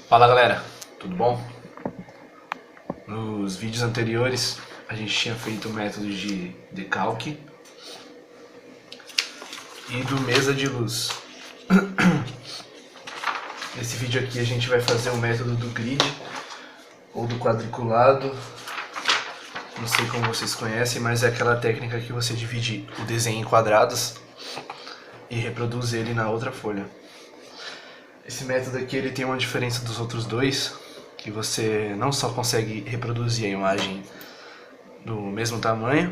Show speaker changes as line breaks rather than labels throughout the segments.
Fala galera, tudo bom? Nos vídeos anteriores a gente tinha feito o método de decalque e do mesa de luz. Nesse vídeo aqui a gente vai fazer o método do grid ou do quadriculado. Não sei como vocês conhecem, mas é aquela técnica que você divide o desenho em quadrados e reproduz ele na outra folha. Esse método aqui ele tem uma diferença dos outros dois, que você não só consegue reproduzir a imagem do mesmo tamanho,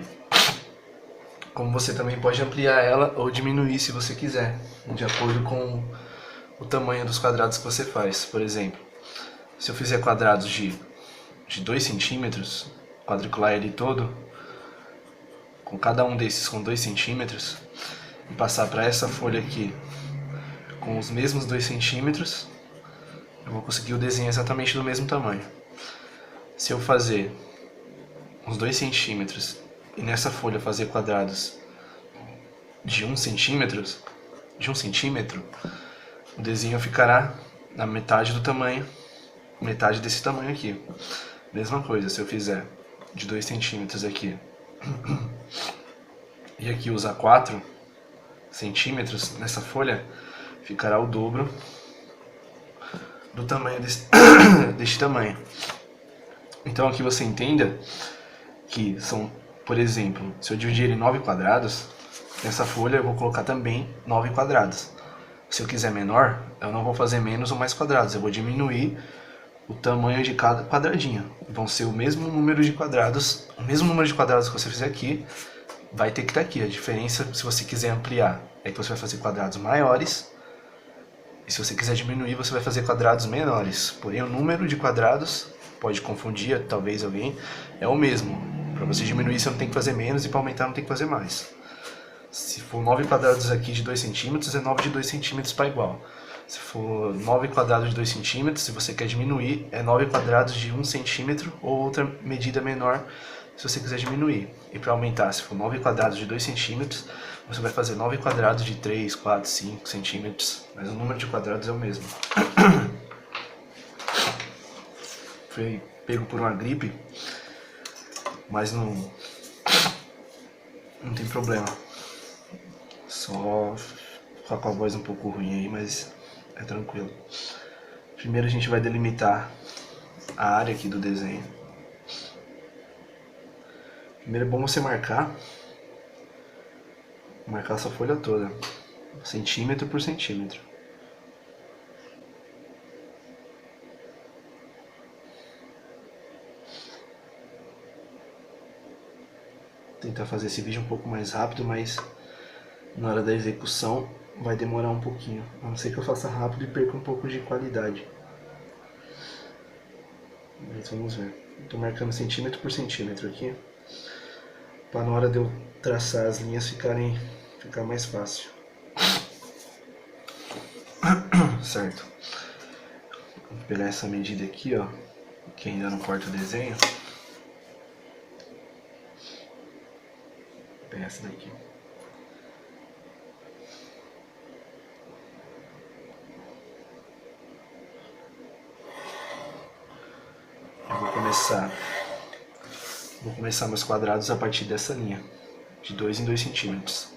como você também pode ampliar ela ou diminuir se você quiser, de acordo com o tamanho dos quadrados que você faz. Por exemplo, se eu fizer quadrados de 2 centímetros, quadricular ele todo, com cada um desses com 2 centímetros, e passar para essa folha aqui com os mesmos 2 centímetros, eu vou conseguir o desenho exatamente do mesmo tamanho. Se eu fazer uns 2 centímetros e nessa folha fazer quadrados de 1 centímetro, o desenho ficará na metade do tamanho, metade desse tamanho aqui. Mesma coisa, se eu fizer de 2 centímetros aqui e aqui usar 4 centímetros nessa folha, ficará o dobro do tamanho deste tamanho. Então aqui você entenda que são, por exemplo, se eu dividir ele em 9 quadrados, nessa folha eu vou colocar também 9 quadrados. Se eu quiser menor, eu não vou fazer menos ou mais quadrados, eu vou diminuir o tamanho de cada quadradinho. Vão ser o mesmo número de quadrados, o mesmo número de quadrados que você fizer aqui, vai ter que estar aqui. A diferença, se você quiser ampliar, é que você vai fazer quadrados maiores, e se você quiser diminuir, você vai fazer quadrados menores. Porém, o número de quadrados, pode confundir, talvez alguém, é o mesmo. Para você diminuir, você não tem que fazer menos, e para aumentar, não tem que fazer mais. Se for 9 quadrados aqui de 2 centímetros, é 9 de 2 centímetros para igual. Se for 9 quadrados de 2 centímetros, se você quer diminuir, é 9 quadrados de 1 centímetro ou outra medida menor se você quiser diminuir. E para aumentar, se for 9 quadrados de 2 centímetros, você vai fazer 9 quadrados de 3, 4, 5 centímetros, mas o número de quadrados é o mesmo. Fui pego por uma gripe, mas não tem problema. Só ficar com a voz um pouco ruim aí, mas é tranquilo. Primeiro a gente vai delimitar a área aqui do desenho. Primeiro é bom você marcar essa folha toda, centímetro por centímetro. Vou tentar fazer esse vídeo um pouco mais rápido, mas na hora da execução vai demorar um pouquinho, a não ser que eu faça rápido e perca um pouco de qualidade. Mas vamos ver. Estou marcando centímetro por centímetro aqui, para na hora de eu traçar as linhas ficar mais fácil. Certo. Vou pegar essa medida aqui, ó, que ainda não corta o desenho. Vou pegar essa daqui. Eu vou começar meus quadrados a partir dessa linha, de 2 em 2 centímetros.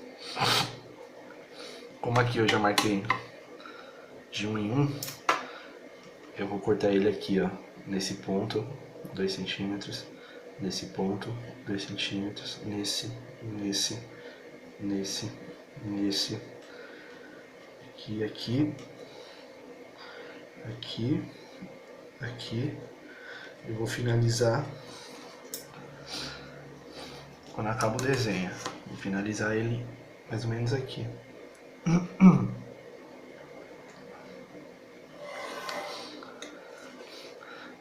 Como aqui eu já marquei de 1 em 1, eu vou cortar ele aqui, ó, nesse ponto, 2 centímetros, nesse ponto, 2 centímetros, nesse, aqui, eu vou finalizar quando acaba o desenho. Vou finalizar ele mais ou menos aqui.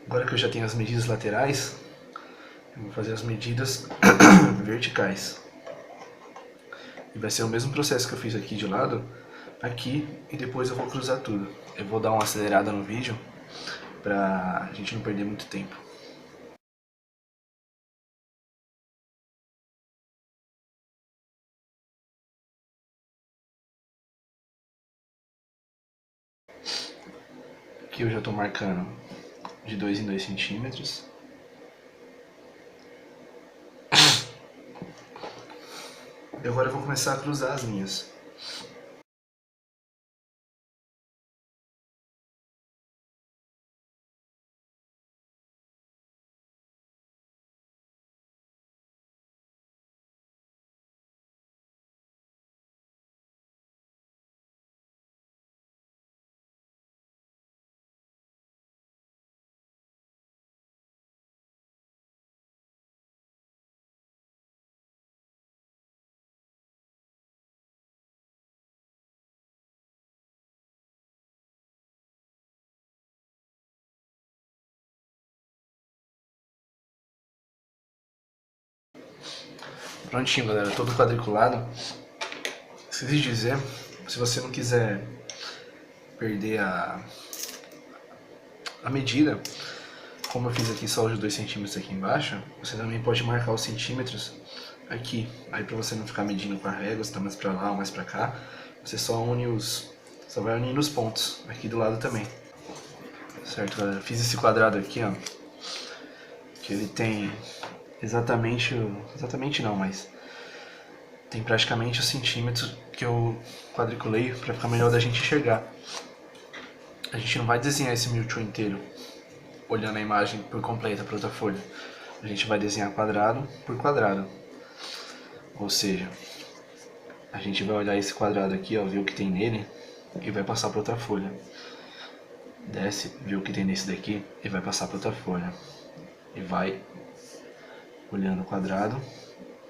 Agora que eu já tenho as medidas laterais, eu vou fazer as medidas verticais. E vai ser o mesmo processo que eu fiz aqui de lado, aqui, e depois eu vou cruzar tudo. Eu vou dar uma acelerada no vídeo, pra gente não perder muito tempo. Aqui eu já tô marcando de 2 em 2 centímetros. E agora eu vou começar a cruzar as linhas. Prontinho, galera, todo quadriculado. Esqueci de dizer, se você não quiser perder a medida, como eu fiz aqui só os 2 centímetros aqui embaixo, você também pode marcar os centímetros aqui. Aí pra você não ficar medindo com a régua, se tá mais pra lá ou mais pra cá, você só vai unindo os pontos aqui do lado também. Certo, galera? Fiz esse quadrado aqui, ó, que ele tem exatamente não, mas tem praticamente os centímetros que eu quadriculei para ficar melhor da gente enxergar. A gente não vai desenhar esse Mewtwo inteiro olhando a imagem por completa para outra folha. A gente vai desenhar quadrado por quadrado. Ou seja, a gente vai olhar esse quadrado aqui, ó, ver o que tem nele e vai passar para outra folha. Desce, vê o que tem nesse daqui e vai passar para outra folha. E vai olhando quadrado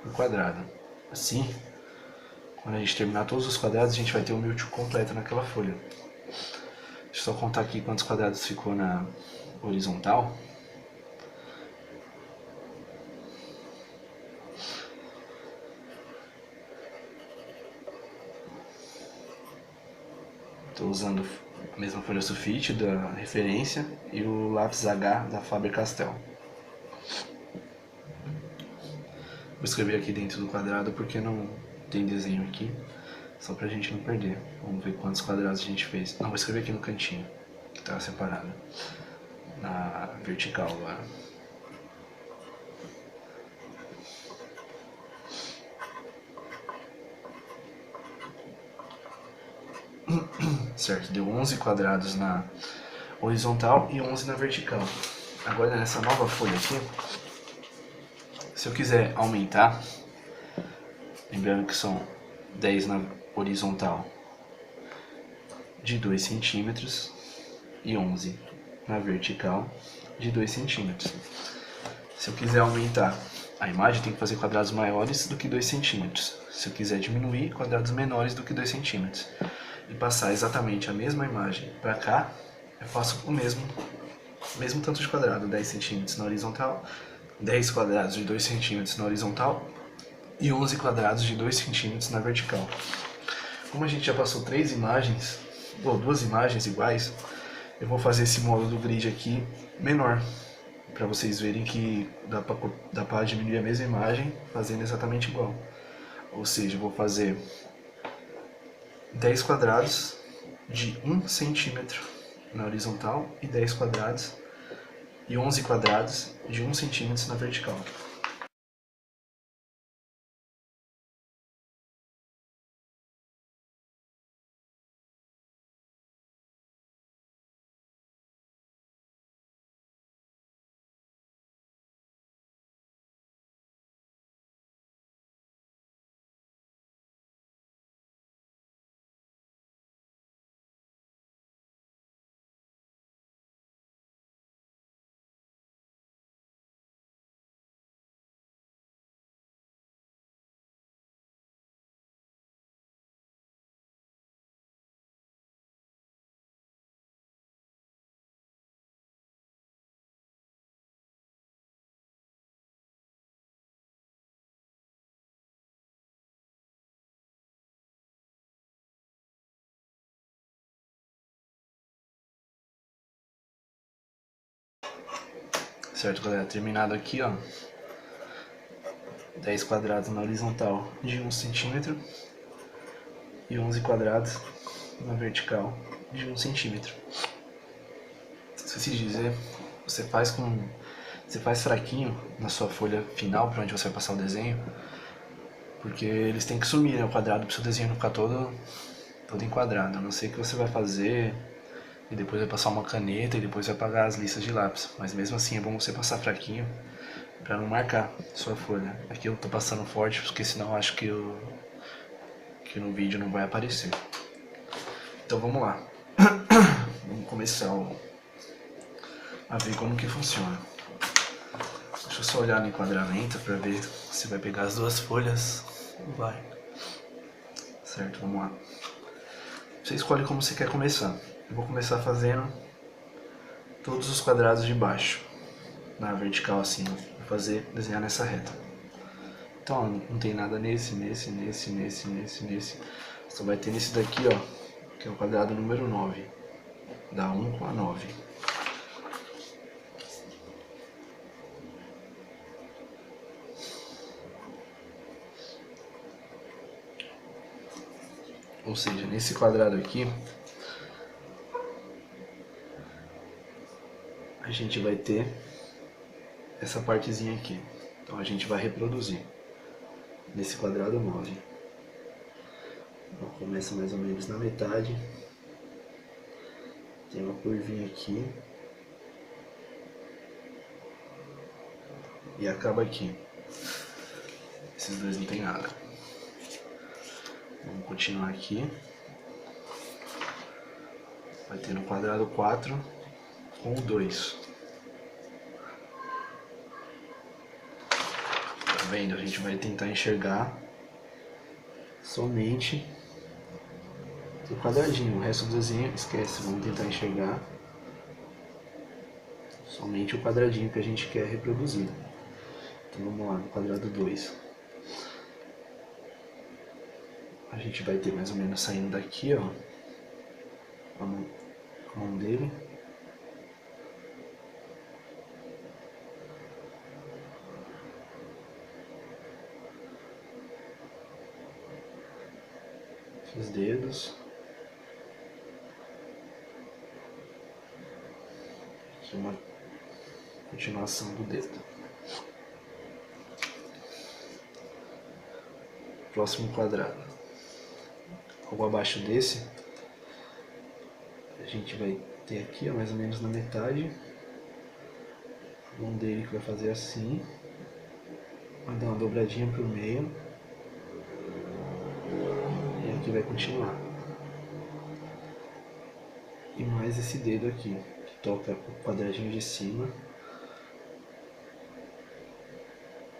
por quadrado. Assim, quando a gente terminar todos os quadrados, a gente vai ter o Mewtwo completo naquela folha. Deixa eu só contar aqui quantos quadrados ficou na horizontal. Estou usando a mesma folha sulfite da referência e o lápis H da Faber-Castell. Vou escrever aqui dentro do quadrado porque não tem desenho aqui, só pra gente não perder. Vamos ver quantos quadrados a gente fez. Não, vou escrever aqui no cantinho, que tá separado, na vertical agora. Certo, deu 11 quadrados na horizontal e 11 na vertical. Agora nessa nova folha aqui, se eu quiser aumentar, lembrando que são 10 na horizontal de 2 centímetros e 11 na vertical de 2 centímetros. Se eu quiser aumentar a imagem, tem que fazer quadrados maiores do que 2 centímetros. Se eu quiser diminuir, quadrados menores do que 2 centímetros. E passar exatamente a mesma imagem para cá, eu faço o mesmo tanto de quadrado, 10 centímetros na horizontal, 10 quadrados de 2 centímetros na horizontal e 11 quadrados de 2 centímetros na vertical. Como a gente já passou 3 imagens, ou 2 imagens iguais, eu vou fazer esse módulo do grid aqui menor, para vocês verem que dá para diminuir a mesma imagem fazendo exatamente igual. Ou seja, eu vou fazer 10 quadrados de 1 centímetro na horizontal e 10 quadrados e 11 quadrados de 1 centímetro na vertical. Certo, galera? Terminado aqui, ó. 10 quadrados na horizontal de 1 centímetro e 11 quadrados na vertical de 1 centímetro. esqueci de dizer, você faz fraquinho na sua folha final, para onde você vai passar o desenho, porque eles têm que sumir, né, o quadrado, para o seu desenho não ficar todo enquadrado. A não ser que você vai fazer e depois vai passar uma caneta e depois vai apagar as listas de lápis. Mas mesmo assim é bom você passar fraquinho para não marcar sua folha. Aqui eu tô passando forte porque senão eu acho que no vídeo não vai aparecer. Então vamos lá. Vamos começar a ver como que funciona. Deixa eu só olhar no enquadramento para ver se vai pegar as duas folhas. Vai. Certo, vamos lá. Você escolhe como você quer começar. Eu vou começar fazendo todos os quadrados de baixo, na vertical assim, vou desenhar nessa reta. Então não tem nada nesse. Só vai ter nesse daqui, ó, que é o quadrado número 9. Dá 1 com a 9. Ou seja, nesse quadrado aqui, a gente vai ter essa partezinha aqui. Então a gente vai reproduzir nesse quadrado 9. Então, começa mais ou menos na metade. Tem uma curvinha aqui. E acaba aqui. Esses dois não tem nada. Vamos continuar aqui. Vai ter no quadrado 4 com o 2. Tá vendo? A gente vai tentar enxergar somente o quadradinho. O resto do desenho esquece. Vamos tentar enxergar somente o quadradinho que a gente quer reproduzir. Então vamos lá, no quadrado 2. A gente vai ter mais ou menos saindo daqui, ó, a mão dele. Os dedos. Aqui uma continuação do dedo. Próximo quadrado. Algo abaixo desse, a gente vai ter aqui, ó, mais ou menos na metade, a mão dele que vai fazer assim, vai dar uma dobradinha pro meio, e aqui vai continuar. E mais esse dedo aqui, que toca o quadradinho de cima,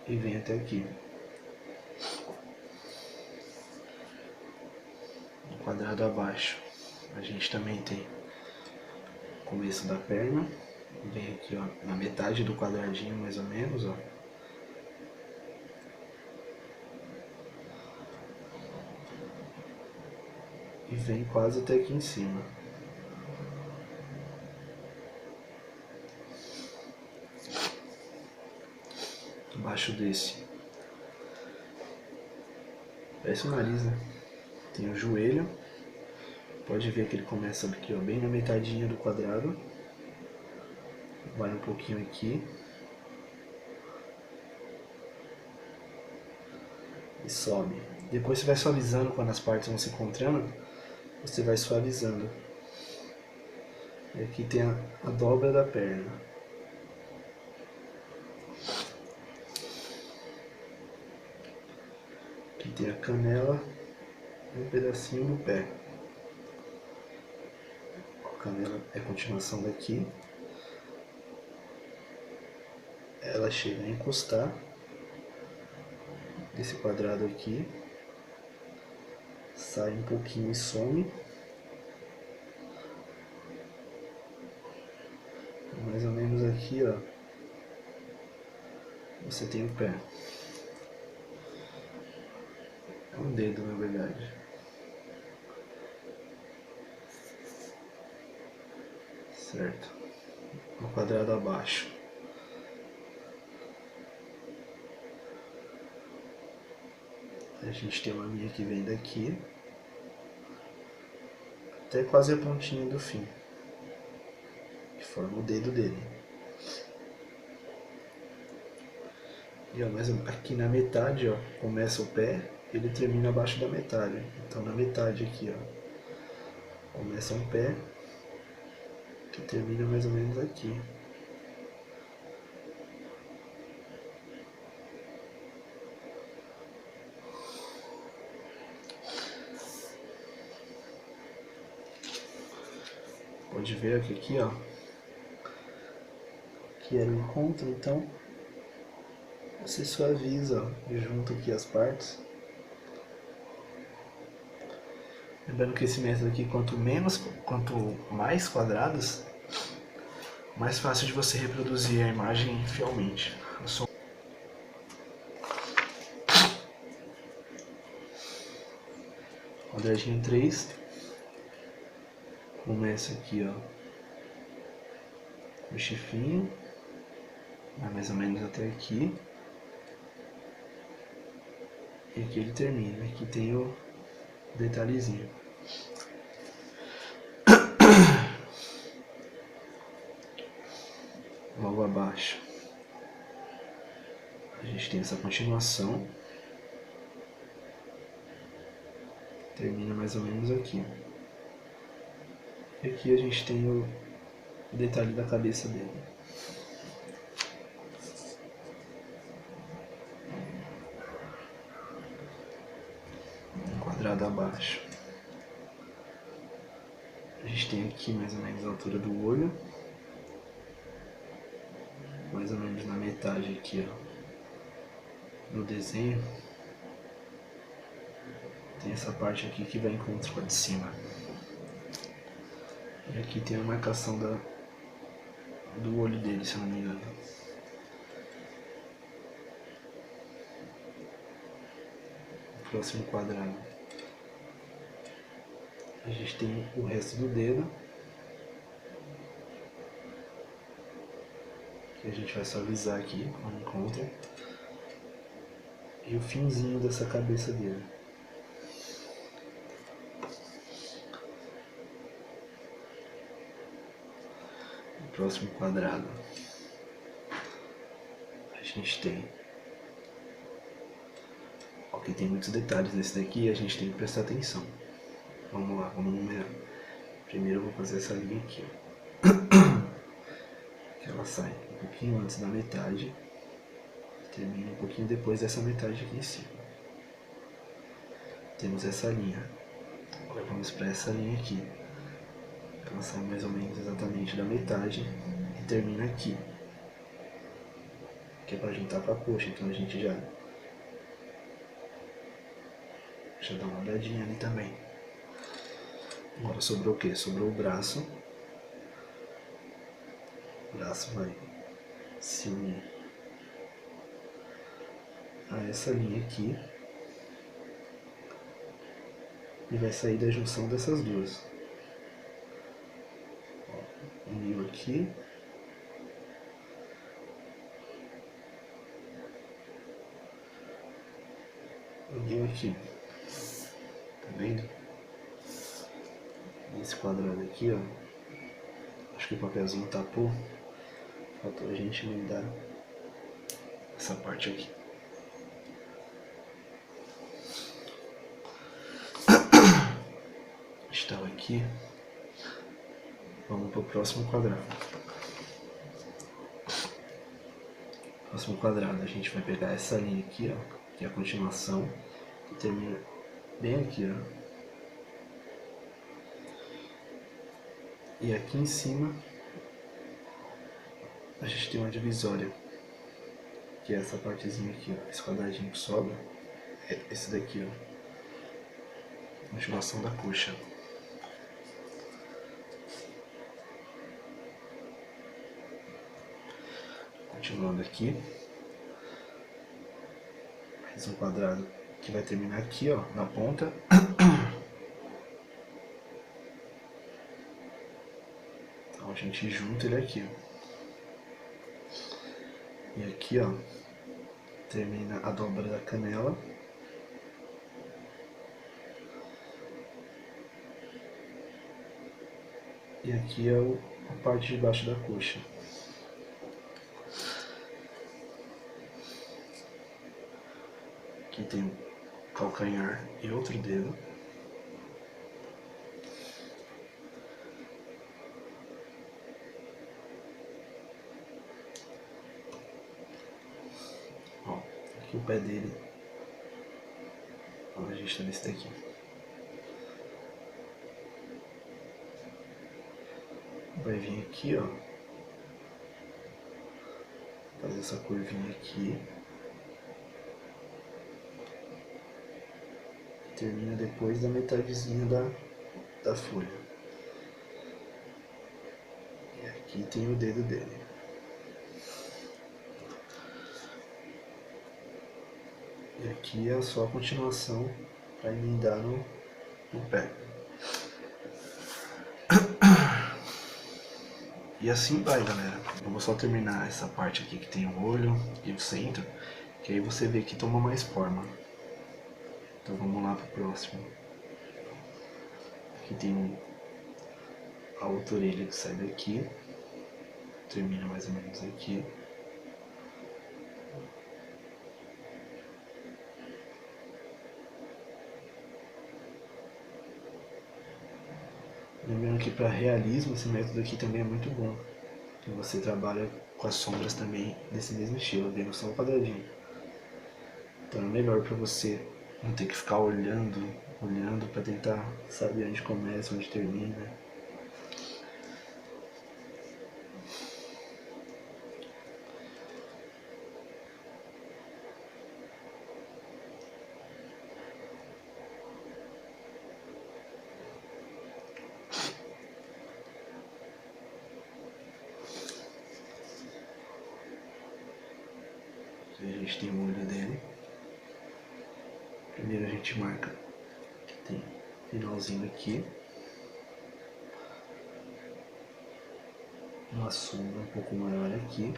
e vem até aqui. No quadrado abaixo, a gente também tem o começo da perna, vem aqui, ó, na metade do quadradinho mais ou menos, ó. E vem quase até aqui em cima. Embaixo desse, parece o nariz, né? Tem o joelho. Pode ver que ele começa aqui, ó, bem na metadinha do quadrado. Vai um pouquinho aqui. E sobe. Depois você vai suavizando quando as partes vão se encontrando. Você vai suavizando. E aqui tem a dobra da perna. Aqui tem a canela e um pedacinho do pé. A canela é a continuação daqui. Ela chega a encostar desse quadrado aqui. Sai um pouquinho e some. Mais ou menos aqui, ó, você tem o pé. É um dedo, na verdade. Certo. Um quadrado abaixo. A gente tem uma linha que vem daqui até quase a pontinha do fim, que forma o dedo dele. E ó, mas aqui na metade, ó, começa o pé, ele termina abaixo da metade. Então na metade aqui, ó, começa um pé que termina mais ou menos aqui. Pode ver aqui, ó, que era o encontro, então você suaviza, ó, e junta aqui as partes. Lembrando que esse método aqui, quanto mais quadrados, mais fácil de você reproduzir a imagem fielmente. Quadradinho 3. Começa aqui, ó, o chifrinho, vai mais ou menos até aqui. E aqui ele termina. Aqui tem o detalhezinho. Logo abaixo a gente tem essa continuação. Termina mais ou menos aqui. E aqui a gente tem o detalhe da cabeça dele. Quadrado abaixo. A gente tem aqui mais ou menos a altura do olho. Mais ou menos na metade aqui, ó, no desenho. Tem essa parte aqui que vai em encontro com a de cima. E aqui tem a marcação do olho dele, se eu não me engano. O próximo quadrado. A gente tem o resto do dedo. Que a gente vai suavizar aqui quando encontra. E o finzinho dessa cabeça dele. O próximo quadrado. A gente tem... Aqui tem muitos detalhes nesse daqui e a gente tem que prestar atenção. Vamos lá, vamos numerar. Primeiro eu vou fazer essa linha aqui, ó. Que ela sai um pouquinho antes da metade. Termina um pouquinho depois dessa metade aqui em cima. Temos essa linha. Agora vamos para essa linha aqui. Ela sai mais ou menos exatamente da metade e termina aqui. Que é para juntar com a coxa, então a gente já dá uma olhadinha ali também. Agora sobrou o que? Sobrou o braço. O braço vai se unir a essa linha aqui e vai sair da junção dessas duas. Uniu aqui. Uniu aqui. Tá vendo? Esse quadrado aqui, ó. Acho que o papelzinho tapou. Faltou a gente mudar essa parte aqui. Estava aqui. Vamos para o próximo quadrado. Próximo quadrado, a gente vai pegar essa linha aqui, ó, que é a continuação, que termina bem aqui, ó. E aqui em cima a gente tem uma divisória, que é essa partezinha aqui, ó, esse quadradinho que sobra, é esse daqui, ó, continuação da coxa. Continuando aqui, mais um quadrado que vai terminar aqui, ó, na ponta. Então a gente junta ele aqui, ó. E aqui, ó, termina a dobra da canela. E aqui é a parte de baixo da coxa. Aqui tem o calcanhar e outro dedo. Ó, aqui o pé dele. Ó, a gente tá nesse daqui. Vai vir aqui, ó. Fazer essa curvinha aqui. Termina depois da metadezinha da folha. E aqui tem o dedo dele. E aqui é só a continuação para emendar no pé. E assim vai, galera. Eu vou só terminar essa parte aqui que tem o olho e o centro, que aí você vê que toma mais forma. Então vamos lá pro próximo. Aqui tem a outra orelha que sai daqui, termina mais ou menos aqui. Lembrando que para realismo esse método aqui também é muito bom. E você trabalha com as sombras também desse mesmo estilo, vendo só o quadradinho. Então é melhor para você não ter que ficar olhando para tentar saber onde começa, onde termina. A gente tem o olho dele. Primeiro a gente marca que tem finalzinho aqui. Uma sombra um pouco maior aqui.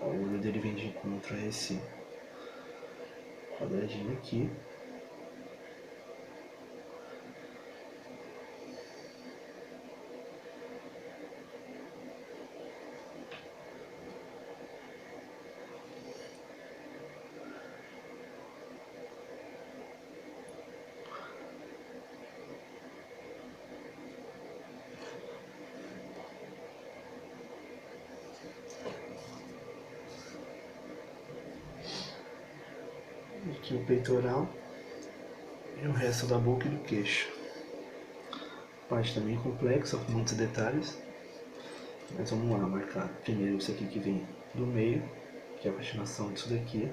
O olho dele vem de encontro a esse quadradinho aqui. Aqui o peitoral e o resto da boca e do queixo. Parte também complexa, com muitos detalhes. Mas vamos lá, marcar primeiro isso aqui que vem do meio, que é a continuação disso daqui.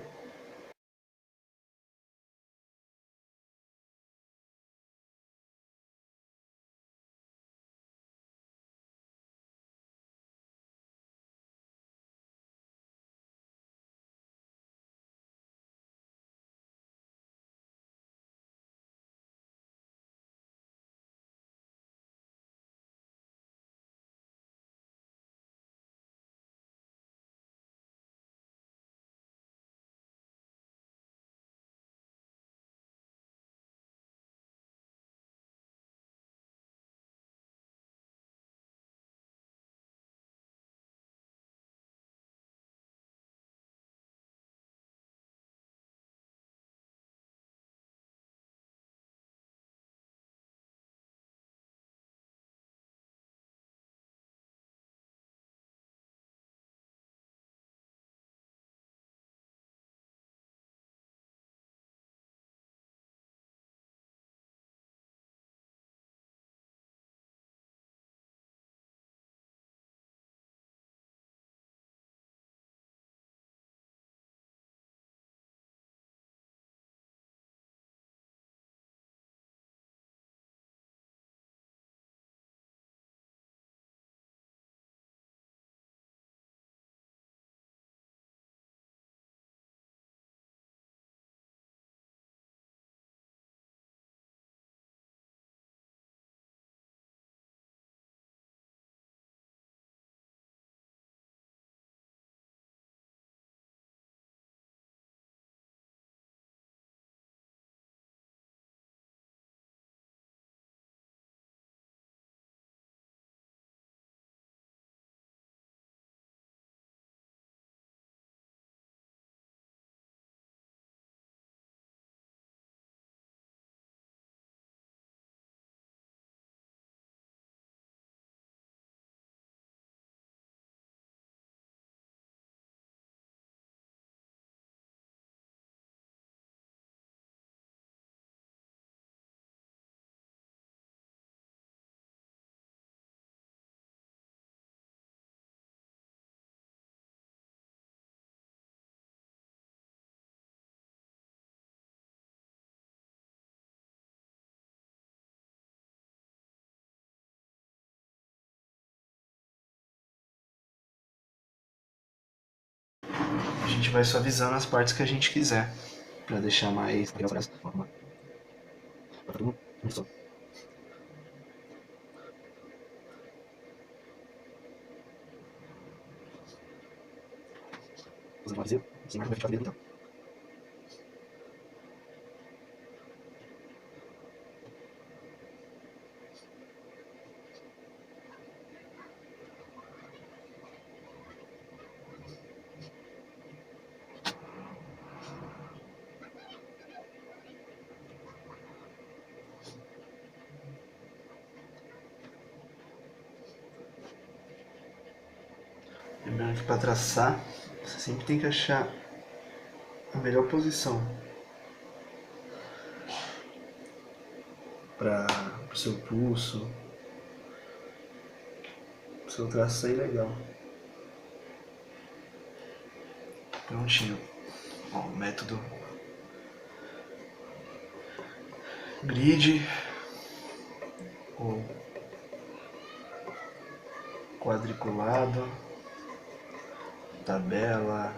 gente vai suavizando as partes que a gente quiser, pra deixar mais... Lembrando que para traçar, você sempre tem que achar a melhor posição para o seu pulso, para o seu traço sair legal. Prontinho. Ó, o método grid ou quadriculado, tabela,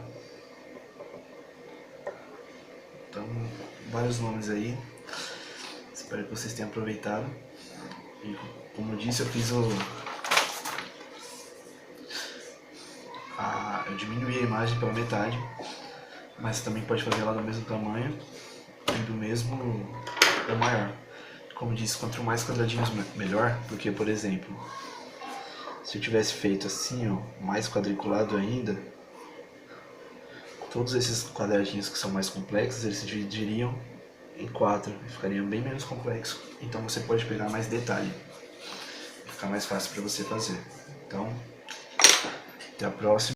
então vários nomes aí. Espero que vocês tenham aproveitado. E como eu disse, eu fiz eu diminuí a imagem pela metade, mas você também pode fazer ela do mesmo tamanho e do mesmo ou maior. Como disse, quanto mais quadradinhos melhor, porque, por exemplo, se eu tivesse feito assim, ó, mais quadriculado ainda, todos esses quadradinhos que são mais complexos, eles se dividiriam em 4 e ficariam bem menos complexos. Então você pode pegar mais detalhe e ficar mais fácil para você fazer. Então, até a próxima.